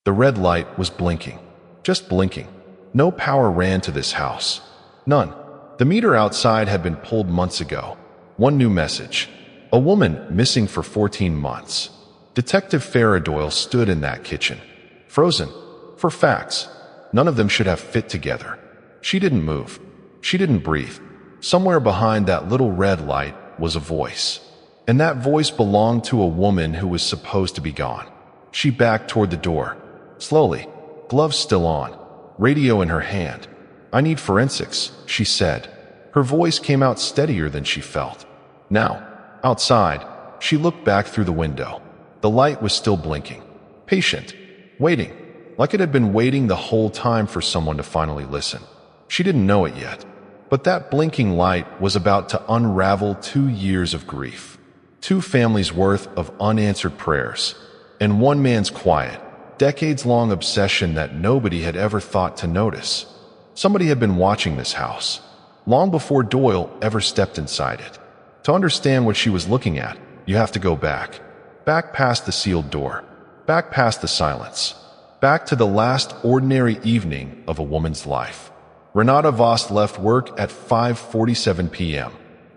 The red light was blinking. Just blinking. No power ran to this house. None. The meter outside had been pulled months ago. One new message. A woman missing for 14 months. Detective Farah Doyle stood in that kitchen. Frozen. For facts. None of them should have fit together. She didn't move. She didn't breathe. Somewhere behind that little red light was a voice. And that voice belonged to a woman who was supposed to be gone. She backed toward the door. Slowly. Gloves still on. Radio in her hand. "I need forensics," she said. Her voice came out steadier than she felt. Now, outside, she looked back through the window. The light was still blinking. Patient. Waiting. Like it had been waiting the whole time for someone to finally listen. She didn't know it yet. But that blinking light was about to unravel 2 years of grief. 2 families' worth of unanswered prayers. And one man's quiet, decades-long obsession that nobody had ever thought to notice. Somebody had been watching this house, long before Doyle ever stepped inside it. To understand what she was looking at, you have to go back. Back past the sealed door. Back past the silence. Back to the last ordinary evening of a woman's life. Renata Voss left work at 5:47 p.m.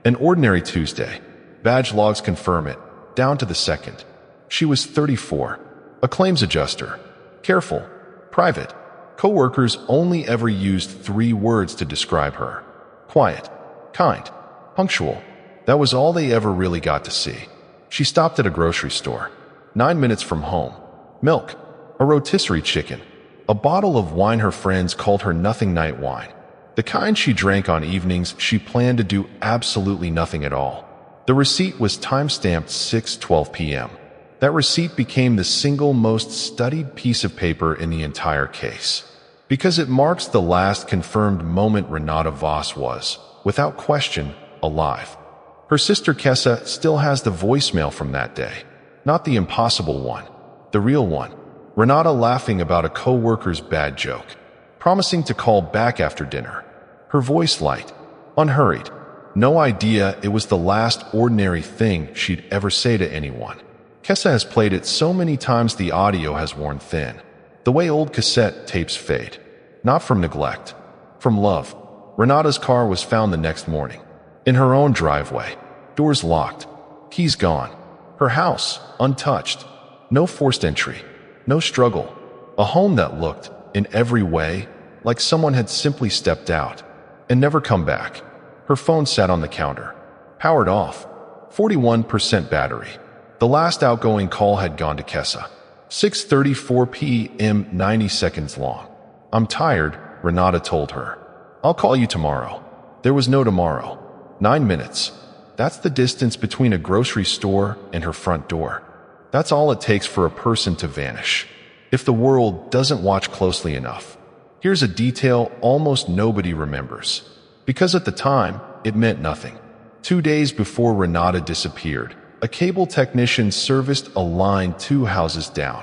An ordinary Tuesday. Badge logs confirm it, down to the second. She was 34. A claims adjuster. Careful. Private. Co-workers only ever used 3 words to describe her. Quiet. Kind. Punctual. That was all they ever really got to see. She stopped at a grocery store. 9 minutes from home. Milk. A rotisserie chicken. A bottle of wine her friends called her nothing night wine. The kind she drank on evenings she planned to do absolutely nothing at all. The receipt was time-stamped 6:12 p.m. That receipt became the single most studied piece of paper in the entire case. Because it marks the last confirmed moment Renata Voss was, without question, alive. Her sister Kessa still has the voicemail from that day. Not the impossible one. The real one. Renata laughing about a co-worker's bad joke. Promising to call back after dinner. Her voice light. Unhurried. No idea it was the last ordinary thing she'd ever say to anyone. Kessa has played it so many times the audio has worn thin. The way old cassette tapes fade. Not from neglect. From love. Renata's car was found the next morning. In her own driveway. Doors locked. Keys gone. Her house, untouched. No forced entry. No struggle. A home that looked, in every way, like someone had simply stepped out and never come back. Her phone sat on the counter. Powered off. 41% battery. The last outgoing call had gone to Kessa. 6:34 p.m. 90 seconds long. "I'm tired," Renata told her. "I'll call you tomorrow." There was no tomorrow. 9 minutes. That's the distance between a grocery store and her front door. That's all it takes for a person to vanish. If the world doesn't watch closely enough. Here's a detail almost nobody remembers. Because at the time, it meant nothing. 2 days before Renata disappeared, a cable technician serviced a line 2 houses down.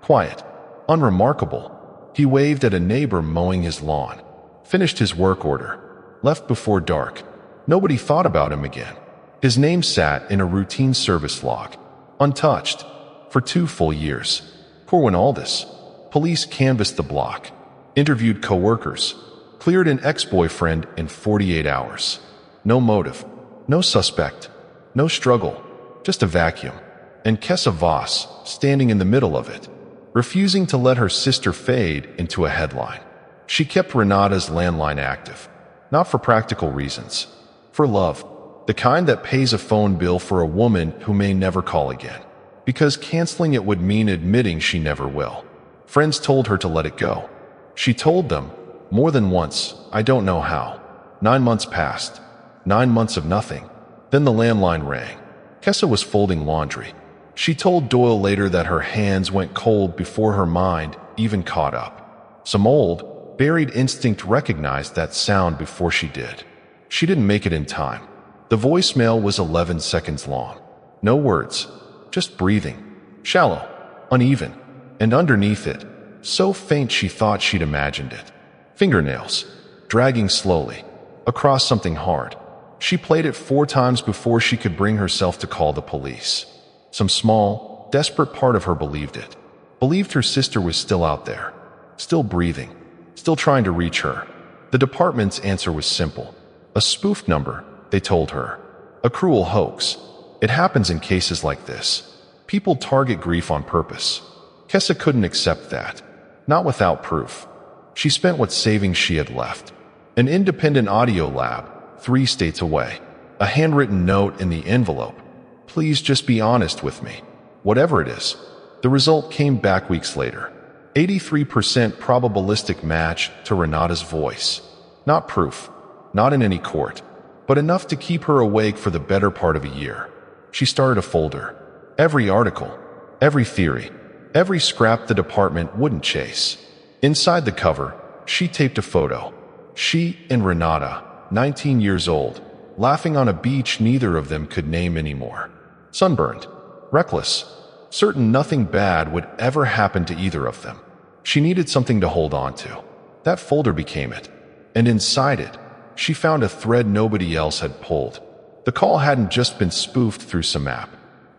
Quiet. Unremarkable. He waved at a neighbor mowing his lawn. Finished his work order. Left before dark. Nobody thought about him again. His name sat in a routine service log. Untouched. For 2 full years. Corwin Aldis. Police canvassed the block. Interviewed co-workers. Cleared an ex-boyfriend in 48 hours. No motive. No suspect. No struggle. Just a vacuum. And Kessa Voss, standing in the middle of it. Refusing to let her sister fade into a headline. She kept Renata's landline active. Not for practical reasons. For love. The kind that pays a phone bill for a woman who may never call again. Because canceling it would mean admitting she never will. Friends told her to let it go. She told them, more than once, I don't know how. 9 months passed. 9 months of nothing. Then the landline rang. Kessa was folding laundry. She told Doyle later that her hands went cold before her mind even caught up. Some old, buried instinct recognized that sound before she did. She didn't make it in time. The voicemail was 11 seconds long. No words. Just breathing. Shallow. Uneven. And underneath it, so faint she thought she'd imagined it. Fingernails. Dragging slowly. Across something hard. She played it 4 times before she could bring herself to call the police. Some small, desperate part of her believed it. believed her sister was still out there, still breathing, still trying to reach her. The department's answer was simple. A spoofed number, they told her. A cruel hoax. It happens in cases like this. People target grief on purpose. Kessa couldn't accept that. Not without proof. She spent what savings she had left. An independent audio lab, 3 states away. A handwritten note in the envelope. Please just be honest with me. Whatever it is. The result came back weeks later. 83% probabilistic match to Renata's voice. Not proof. Not in any court. But enough to keep her awake for the better part of a year. She started a folder. Every article. Every theory. Every scrap the department wouldn't chase. Inside the cover, she taped a photo. She and Renata, 19 years old, laughing on a beach neither of them could name anymore. Sunburned. Reckless. Certain nothing bad would ever happen to either of them. She needed something to hold on to. That folder became it. And inside it, she found a thread nobody else had pulled. The call hadn't just been spoofed through some app.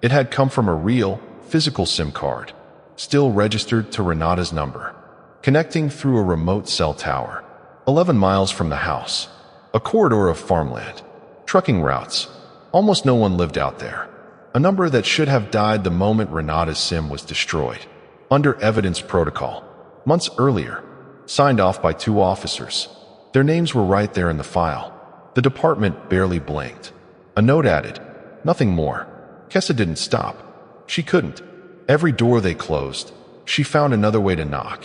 It had come from a real, physical SIM card, still registered to Renata's number, connecting through a remote cell tower, 11 miles from the house, a corridor of farmland, trucking routes. Almost no one lived out there. A number that should have died the moment Renata's SIM was destroyed, under evidence protocol, months earlier, signed off by 2 officers. Their names were right there in the file. The department barely blinked. A note added, nothing more. Kessa didn't stop. She couldn't. Every door they closed, she found another way to knock.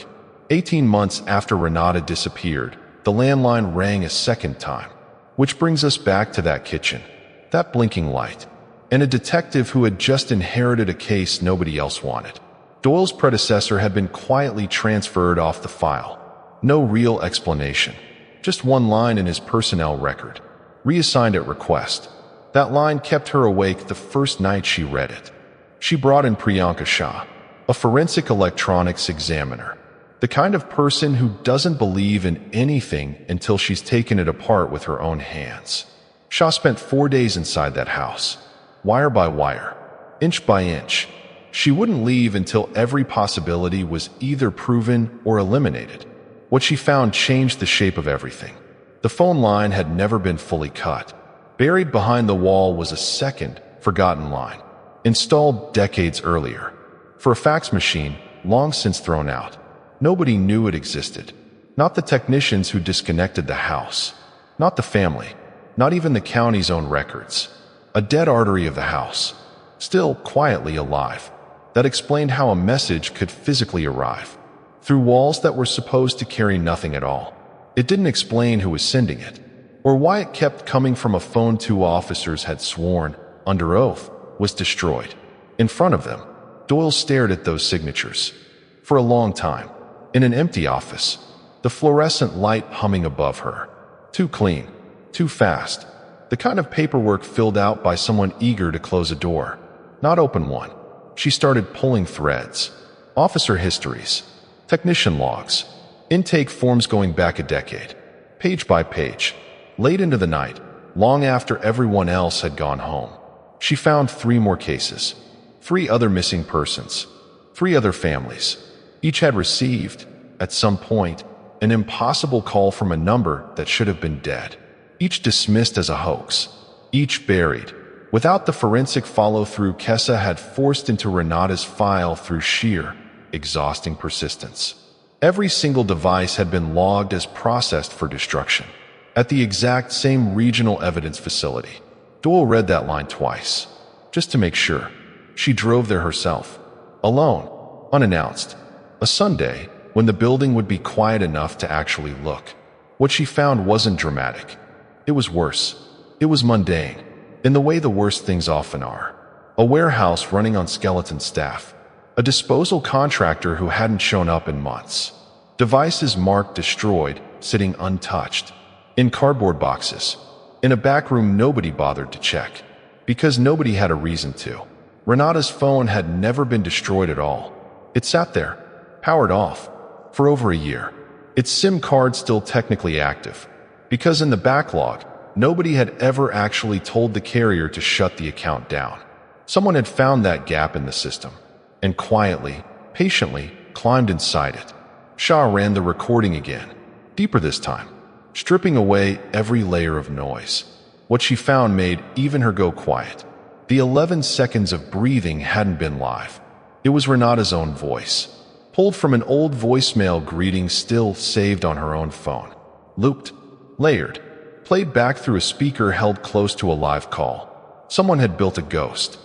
18 months after Renata disappeared, the landline rang a second time. Which brings us back to that kitchen, that blinking light, and a detective who had just inherited a case nobody else wanted. Doyle's predecessor had been quietly transferred off the file. No real explanation. Just one line in his personnel record. Reassigned at request. That line kept her awake the first night she read it. She brought in Priyanka Shah, a forensic electronics examiner. The kind of person who doesn't believe in anything until she's taken it apart with her own hands. Shah spent 4 days inside that house. Wire by wire. Inch by inch. She wouldn't leave until every possibility was either proven or eliminated. What she found changed the shape of everything. The phone line had never been fully cut. Buried behind the wall was a second, forgotten line, installed decades earlier. For a fax machine, long since thrown out. Nobody knew it existed. Not the technicians who disconnected the house. Not the family. Not even the county's own records. A dead artery of the house. Still quietly alive. That explained how a message could physically arrive. Through walls that were supposed to carry nothing at all. It didn't explain who was sending it, or why it kept coming from a phone 2 officers had sworn, under oath, was destroyed. In front of them, Doyle stared at those signatures. For a long time, in an empty office, the fluorescent light humming above her. Too clean, too fast, the kind of paperwork filled out by someone eager to close a door, not open one. She started pulling threads. Officer histories. Technician logs, intake forms going back a decade, page by page, late into the night, long after everyone else had gone home. She found 3 more cases, 3 other missing persons, 3 other families. Each had received, at some point, an impossible call from a number that should have been dead. Each dismissed as a hoax, each buried, without the forensic follow-through Kessa had forced into Renata's file through sheer, exhausting persistence. Every single device had been logged as processed for destruction. At the exact same regional evidence facility. Doyle read that line twice, just to make sure. She drove there herself, alone, unannounced. A Sunday, when the building would be quiet enough to actually look. What she found wasn't dramatic. It was worse. It was mundane, in the way the worst things often are. A warehouse running on skeleton staff. A disposal contractor who hadn't shown up in months. Devices marked destroyed, sitting untouched. In cardboard boxes. In a back room nobody bothered to check. Because nobody had a reason to. Renata's phone had never been destroyed at all. It sat there, powered off, for over a year. Its SIM card still technically active. Because in the backlog, nobody had ever actually told the carrier to shut the account down. Someone had found that gap in the system. And quietly, patiently, climbed inside it. Shah ran the recording again, deeper this time, stripping away every layer of noise. What she found made even her go quiet. The 11 seconds of breathing hadn't been live. It was Renata's own voice, pulled from an old voicemail greeting still saved on her own phone. Looped, layered, played back through a speaker held close to a live call. Someone had built a ghost,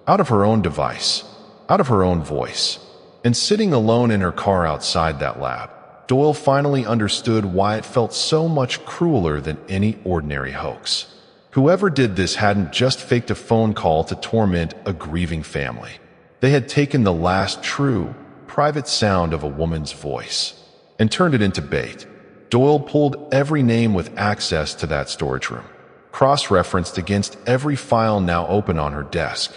out of her own device, out of her own voice. And sitting alone in her car outside that lab, Doyle finally understood why it felt so much crueler than any ordinary hoax. Whoever did this hadn't just faked a phone call to torment a grieving family. They had taken the last true, private sound of a woman's voice and turned it into bait. Doyle pulled every name with access to that storage room, cross-referenced against every file now open on her desk.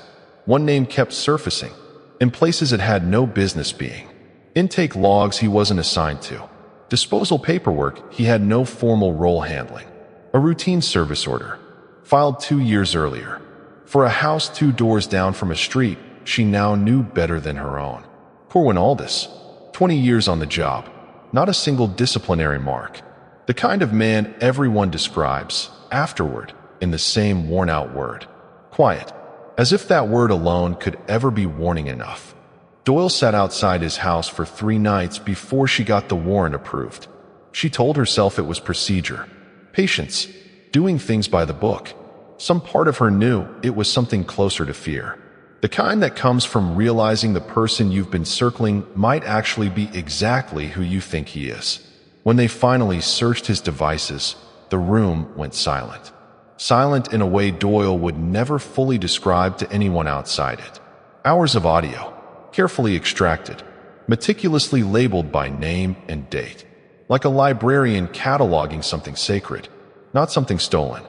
One name kept surfacing, in places it had no business being. Intake logs he wasn't assigned to. Disposal paperwork he had no formal role handling. A routine service order, filed 2 years earlier. For a house 2 doors down from a street she now knew better than her own. Corwin Aldous, 20 years on the job, not a single disciplinary mark. The kind of man everyone describes, afterward, in the same worn-out word. Quiet. As if that word alone could ever be warning enough. Doyle sat outside his house for 3 nights before she got the warrant approved. She told herself it was procedure, patience, doing things by the book. Some part of her knew it was something closer to fear. The kind that comes from realizing the person you've been circling might actually be exactly who you think he is. When they finally searched his devices, the room went silent. Silent in a way Doyle would never fully describe to anyone outside it. Hours of audio, carefully extracted, meticulously labeled by name and date. Like a librarian cataloging something sacred, not something stolen.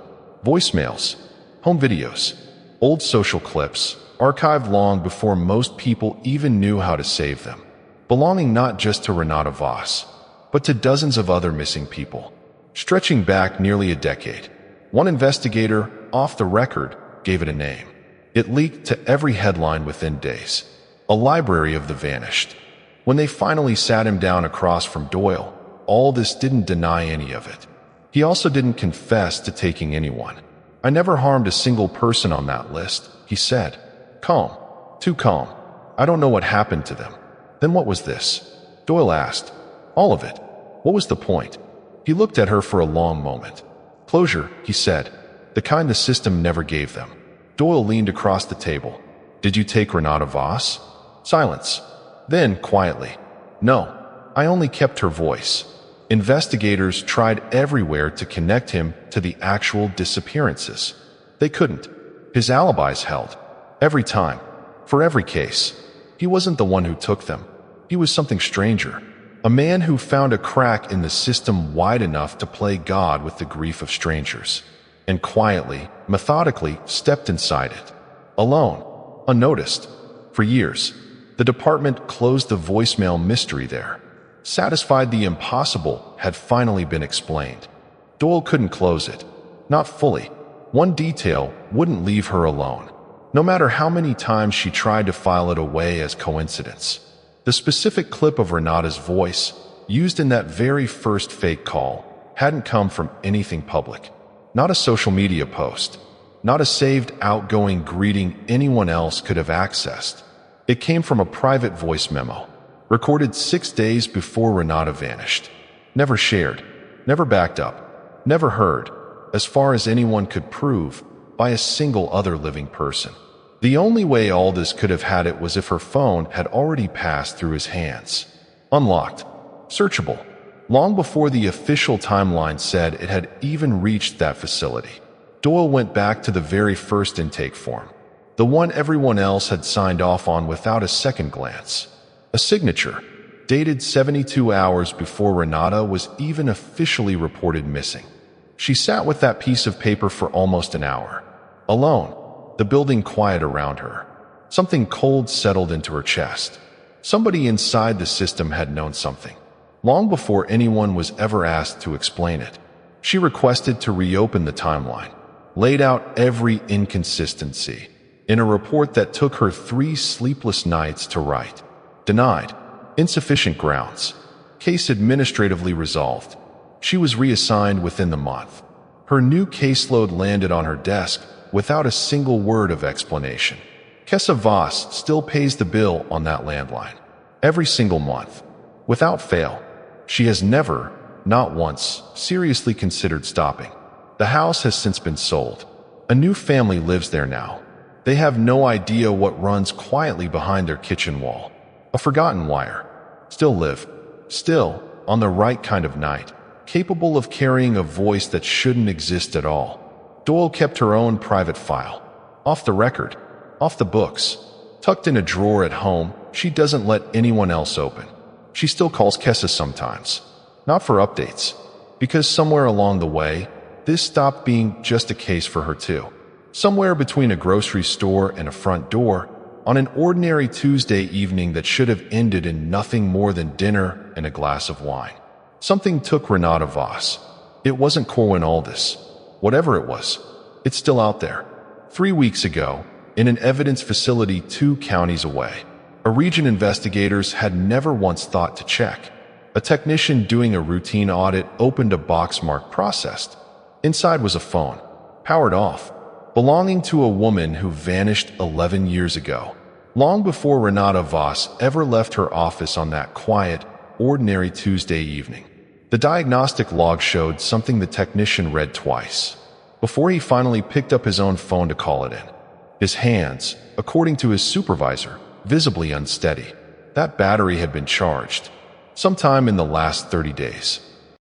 Voicemails, home videos, old social clips, archived long before most people even knew how to save them. Belonging not just to Renata Voss, but to dozens of other missing people. Stretching back nearly a decade. One investigator, off the record, gave it a name. It leaked to every headline within days. A library of the vanished. When they finally sat him down across from Doyle, all this didn't deny any of it. He also didn't confess to taking anyone. I never harmed a single person on that list, he said. Calm. Too calm. I don't know what happened to them. Then what was this? Doyle asked. All of it. What was the point? He looked at her for a long moment. Closure, he said. The kind the system never gave them. Doyle leaned across the table. Did you take Renata Voss? Silence. Then, quietly. No, I only kept her voice. Investigators tried everywhere to connect him to the actual disappearances. They couldn't. His alibis held. Every time. For every case. He wasn't the one who took them. He was something stranger. A man who found a crack in the system wide enough to play God with the grief of strangers. And quietly, methodically, stepped inside it. Alone. Unnoticed. For years. The department closed the voicemail mystery there. Satisfied the impossible had finally been explained. Doyle couldn't close it. Not fully. One detail wouldn't leave her alone. No matter how many times she tried to file it away as coincidence. The specific clip of Renata's voice, used in that very first fake call, hadn't come from anything public. Not a social media post. Not a saved outgoing greeting anyone else could have accessed. It came from a private voice memo, recorded 6 days before Renata vanished. Never shared, never backed up, never heard, as far as anyone could prove, by a single other living person. The only way Aldous could have had it was if her phone had already passed through his hands. Unlocked. Searchable. Long before the official timeline said it had even reached that facility. Doyle went back to the very first intake form. The one everyone else had signed off on without a second glance. A signature, dated 72 hours before Renata was even officially reported missing. She sat with that piece of paper for almost an hour. Alone. The building quiet around her. Something cold settled into her chest. Somebody inside the system had known something. Long before anyone was ever asked to explain it. She requested to reopen the timeline. Laid out every inconsistency. In a report that took her 3 sleepless nights to write. Denied. Insufficient grounds. Case administratively resolved. She was reassigned within the month. Her new caseload landed on her desk without a single word of explanation. Kessa Voss still pays the bill on that landline. Every single month. Without fail. She has never, not once, seriously considered stopping. The house has since been sold. A new family lives there now. They have no idea what runs quietly behind their kitchen wall. A forgotten wire. Still live. Still, on the right kind of night. Capable of carrying a voice that shouldn't exist at all. Doyle kept her own private file. Off the record. Off the books. Tucked in a drawer at home, she doesn't let anyone else open. She still calls Kessa sometimes. Not for updates. Because somewhere along the way, this stopped being just a case for her too. Somewhere between a grocery store and a front door, on an ordinary Tuesday evening that should have ended in nothing more than dinner and a glass of wine. Something took Renata Voss. It wasn't Corwin Aldis. Whatever it was, it's still out there. 3 weeks ago, in an evidence facility 2 counties away, a region investigators had never once thought to check. A technician doing a routine audit opened a box marked processed. Inside was a phone, powered off, belonging to a woman who vanished 11 years ago, long before Renata Voss ever left her office on that quiet, ordinary Tuesday evening. The diagnostic log showed something the technician read twice, before he finally picked up his own phone to call it in. His hands, according to his supervisor, visibly unsteady. That battery had been charged sometime in the last 30 days.